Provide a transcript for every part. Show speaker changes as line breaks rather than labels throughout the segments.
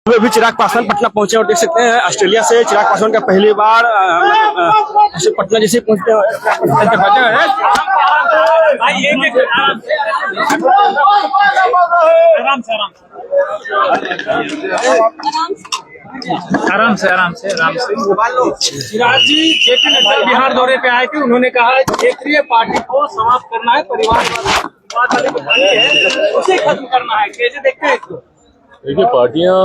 वे भी चिराग पासवान पटना पहुंचे और देख सकते हैं ऑस्ट्रेलिया से चिराग पासवान का पहली बार पटना जैसे पहुंचते हैं।
आराम से चिराग जी जेपी नड्डा बिहार दौरे पे आए थे। उन्होंने कहा क्षेत्रीय पार्टी को समाप्त करना है, परिवारवाद वाली पार्टी है उसे खत्म करना है। कैसे देखते हैं इसको?
देखिए, पार्टियां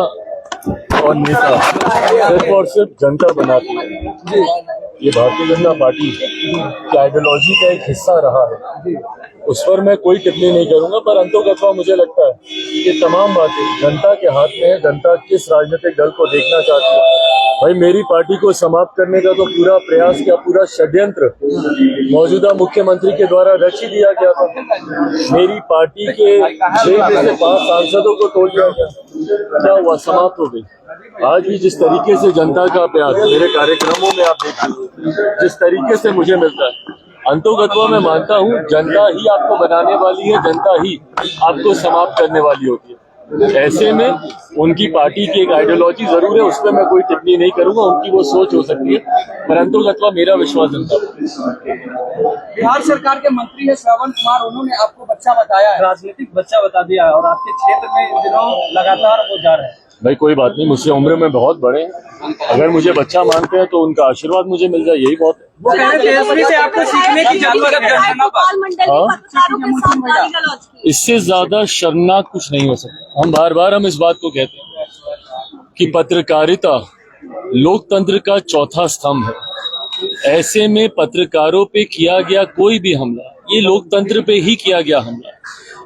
और नेता सिर्फ और सिर्फ जनता बनाती है। ये भारतीय जनता पार्टी की आइडियोलॉजी का एक हिस्सा रहा है, उस पर मैं कोई टिप्पणी नहीं करूंगा। पर अंतोगत्वा मुझे लगता है कि तमाम बातें जनता के हाथ में है। जनता किस राजनीतिक दल को देखना चाहती है। भाई, मेरी पार्टी को समाप्त करने का तो पूरा प्रयास किया, पूरा षड्यंत्र मौजूदा मुख्यमंत्री के द्वारा रच ही दिया गया था। मेरी पार्टी के 6 में से 5 सांसदों को तोड़ दिया गया। क्या हुआ? समाप्त हो गई। आज भी जिस तरीके से जनता का प्यार मेरे कार्यक्रमों में आप देखिए, जिस तरीके से मुझे मिलता है, अंतोगत्वा मैं मानता हूँ जनता ही आपको बनाने वाली है, जनता ही आपको समाप्त करने वाली होती है। ऐसे में उनकी पार्टी की एक आइडियोलॉजी जरूर है, उस पर मैं कोई टिप्पणी नहीं करूंगा। उनकी वो सोच हो सकती है, पर अंतोगत्वा मेरा विश्वास जनता पर।
बिहार सरकार के मंत्री है श्रवण कुमार, उन्होंने आपको बच्चा बताया है, राजनीतिक बच्चा बता दिया है और आपके क्षेत्र में इन दिनों लगातार वो जा रहे हैं।
भाई, कोई बात नहीं, मुझसे उम्र में बहुत बड़े हैं। अगर मुझे बच्चा मानते हैं तो उनका आशीर्वाद मुझे मिल जाए, यही बहुत है।
वो कह रहे हैं से आपको सीखने की जरूरत है।
इससे ज्यादा शर्मनाक कुछ नहीं हो सकता। हम बार इस बात को कहते हैं कि पत्रकारिता लोकतंत्र का चौथा स्तंभ है। ऐसे में पत्रकारों पे किया गया कोई भी हमला, ये लोकतंत्र पे ही किया गया हमला।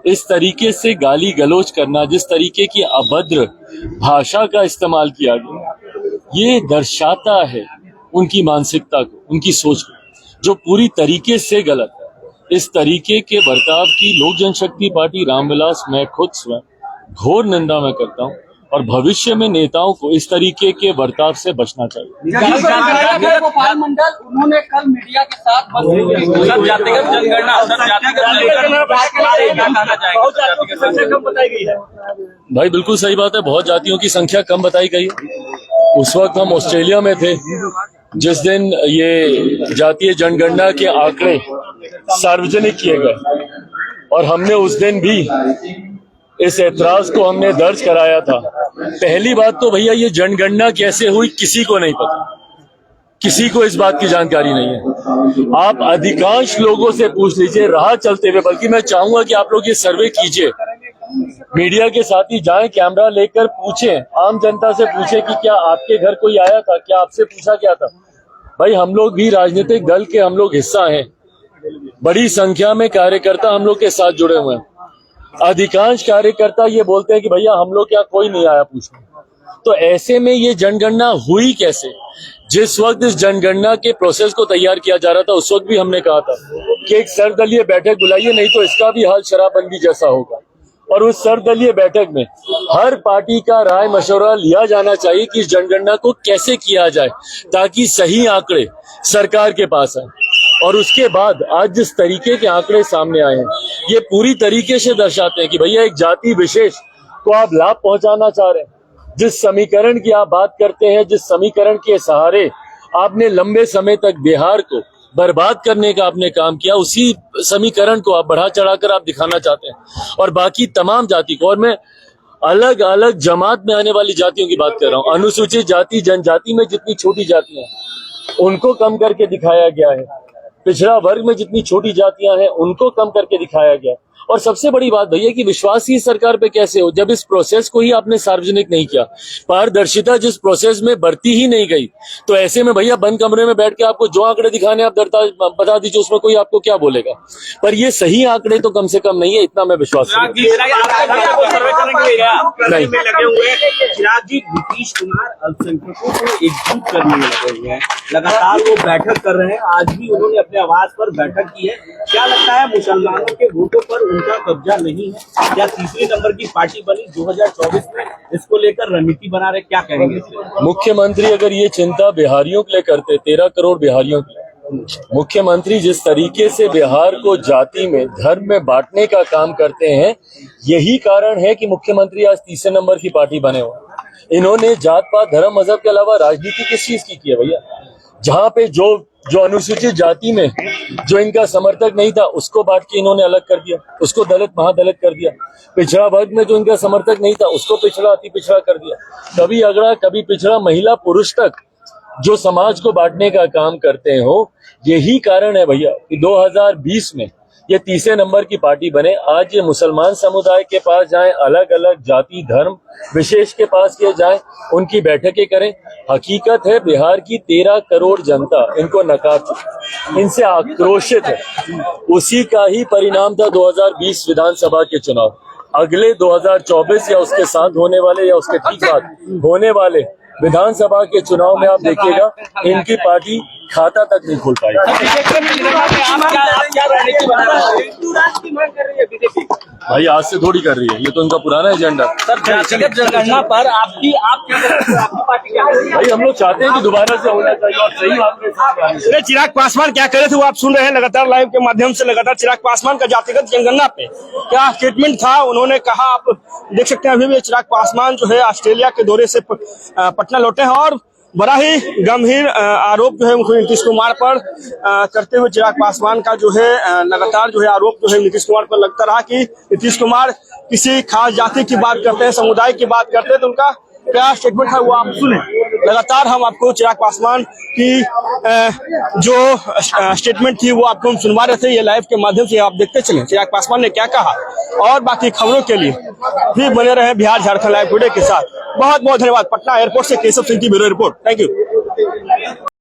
इस तरीके से गाली गलौज करना, जिस तरीके की अभद्र भाषा का इस्तेमाल किया गया, ये दर्शाता है उनकी मानसिकता को, उनकी सोच को, जो पूरी तरीके से गलत है। इस तरीके के बर्ताव की लोक जनशक्ति पार्टी रामविलास, मैं खुद स्वयं घोर निंदा में करता हूँ और भविष्य में नेताओं को इस तरीके के बर्ताव से बचना चाहिए।
गोपाल मंडल, उन्होंने कल मीडिया के साथ
भाई, बिल्कुल सही बात है, बहुत जातियों की संख्या कम बताई गई है। उस वक्त हम ऑस्ट्रेलिया में थे जिस दिन ये जातीय जनगणना के आंकड़े सार्वजनिक किए गए, और हमने उस दिन भी इस ऐतराज को हमने दर्ज कराया था। पहली बात तो भैया, ये जनगणना कैसे हुई किसी को नहीं पता, किसी को इस बात की जानकारी नहीं है। आप अधिकांश लोगों से पूछ लीजिए राह चलते हुए, बल्कि मैं चाहूंगा कि आप लोग ये सर्वे कीजिए, मीडिया के साथ ही जाएं, कैमरा लेकर पूछें, आम जनता से पूछें कि क्या आपके घर कोई आया था, क्या आपसे पूछा गया था। भाई, हम लोग भी राजनीतिक दल के हम लोग हिस्सा हैं, बड़ी संख्या में कार्यकर्ता हम लोग के साथ जुड़े हुए हैं। अधिकांश कार्यकर्ता ये बोलते हैं कि भैया हम लोग क्या कोई नहीं आया पूछने। तो ऐसे में ये जनगणना हुई कैसे? जिस वक्त इस जनगणना के प्रोसेस को तैयार किया जा रहा था, उस वक्त भी हमने कहा था कि एक सर्वदलीय बैठक बुलाइए, नहीं तो इसका भी हाल शराबबंदी जैसा होगा। और उस सर्वदलीय बैठक में हर पार्टी का राय मशवरा लिया जाना चाहिए कि इस जनगणना को कैसे किया जाए, ताकि सही आंकड़े सरकार के पास आए। और उसके बाद आज जिस तरीके के आंकड़े सामने आए हैं, ये पूरी तरीके से दर्शाते हैं कि भैया एक जाति विशेष को आप लाभ पहुंचाना चाह रहे हैं। जिस समीकरण की आप बात करते हैं, जिस समीकरण के सहारे आपने लंबे समय तक बिहार को बर्बाद करने का आपने काम किया, उसी समीकरण को आप बढ़ा चढ़ाकर आप दिखाना चाहते हैं। और बाकी तमाम जाति को, और मैं अलग अलग जमात में आने वाली जातियों की बात कर रहा हूँ, अनुसूचित जाति जनजाति में जितनी छोटी जातियां हैं उनको कम करके दिखाया गया है, पिछड़ा वर्ग में जितनी छोटी जातियां हैं उनको कम करके दिखाया गया। और सबसे बड़ी बात भैया कि विश्वास ही सरकार पे कैसे हो, जब इस प्रोसेस को ही आपने सार्वजनिक नहीं किया, पारदर्शिता जिस प्रोसेस में बढ़ती ही नहीं गई, तो ऐसे में भैया बंद कमरे में बैठ के आपको जो आंकड़े दिखाने आप बता दीजिए, उसमें कोई आपको क्या बोलेगा। पर ये सही आंकड़े तो कम से कम नहीं है, इतना मैं विश्वास
नहीं। चिराग जी, नीतीश कुमार अल्पसंख्यकों को एकजुट करने में लगे हुए हैं, लगातार वो बैठक कर रहे हैं। आज भी उन्होंने अपने आवास पर बैठक की है। क्या लगता है मुसलमानों के वोटों पर उनका कब्जा नहीं है? क्या तीसरे नंबर की पार्टी बनी 2024 में, इसको लेकर रणनीति बना रहे, क्या कहेंगे?
मुख्यमंत्री अगर ये चिंता बिहारियों के लिए करते, 13 करोड़ बिहारियों की, मुख्यमंत्री जिस तरीके से बिहार को जाति में, धर्म में बांटने का काम करते हैं, यही कारण है कि मुख्यमंत्री आज तीसरे नंबर की पार्टी बने हुए। इन्होंने जात पात धर्म मजहब के अलावा राजनीति किस चीज की है भैया? जहां पे जो अनुसूचित जाति में जो इनका समर्थक नहीं था उसको बांट के इन्होंने अलग कर दिया, उसको दलित महादलित कर दिया। पिछड़ा वर्ग में जो इनका समर्थक नहीं था उसको पिछड़ा अति पिछड़ा कर दिया। कभी अगड़ा कभी पिछड़ा, महिला पुरुष तक जो समाज को बांटने का काम करते हो। यही कारण है भैया कि 2020 में ये तीसरे नंबर की पार्टी बने। आज ये मुसलमान समुदाय के पास जाएं, अलग अलग जाति धर्म विशेष के पास के जाएं, उनकी बैठकें करें। हकीकत है बिहार की 13 करोड़ जनता इनको नकार चुकी, इनसे आक्रोशित है। उसी का ही परिणाम था 2020 विधानसभा के चुनाव। अगले 2024 या उसके साथ होने वाले या उसके ठीक बाद होने वाले विधानसभा के चुनाव में आप देखिएगा इनकी पार्टी खाता तक नहीं खोल पाएगी। भाई आज से थोड़ी कर रही है, ये तो इनका पुराना एजेंडा।
सर, व्यक्तिगत जनगणना पर आप क्या करेंगे? आपकी पार्टी क्या करेगी?
भाई हम लोग चाहते हैं कि दोबारा से होना चाहिए और सही आपने
चिराग पासवान क्या करे थे वो आप सुन रहे हैं लगातार लाइव के माध्यम से। लगातार चिराग पासवान का जातिगत जनगणना पे क्या स्टेटमेंट था, उन्होंने कहा, आप देख सकते हैं अभी भी चिराग पासवान जो है ऑस्ट्रेलिया के दौरे से पटना लौटे हैं और बड़ा ही गंभीर आरोप जो है मुख्यमंत्री नीतीश कुमार पर करते हुए चिराग पासवान का जो है लगातार जो है आरोप जो है नीतीश कुमार पर लगता रहा कि नीतीश कुमार किसी खास जाति की बात करते हैं, समुदाय की बात करते हैं। तो उनका क्या स्टेटमेंट है वो आप सुने। लगातार हम आपको चिराग पासवान की जो स्टेटमेंट थी वो आपको हम सुनवा रहे थे। ये लाइव के माध्यम से आप देखते चले चिराग पासवान ने क्या कहा। और बाकी खबरों के लिए भी बने रहे बिहार झारखंड लाइव टुडे के साथ। बहुत बहुत धन्यवाद। पटना एयरपोर्ट से केशव सिंह की ब्यूरो रिपोर्ट। Thank you.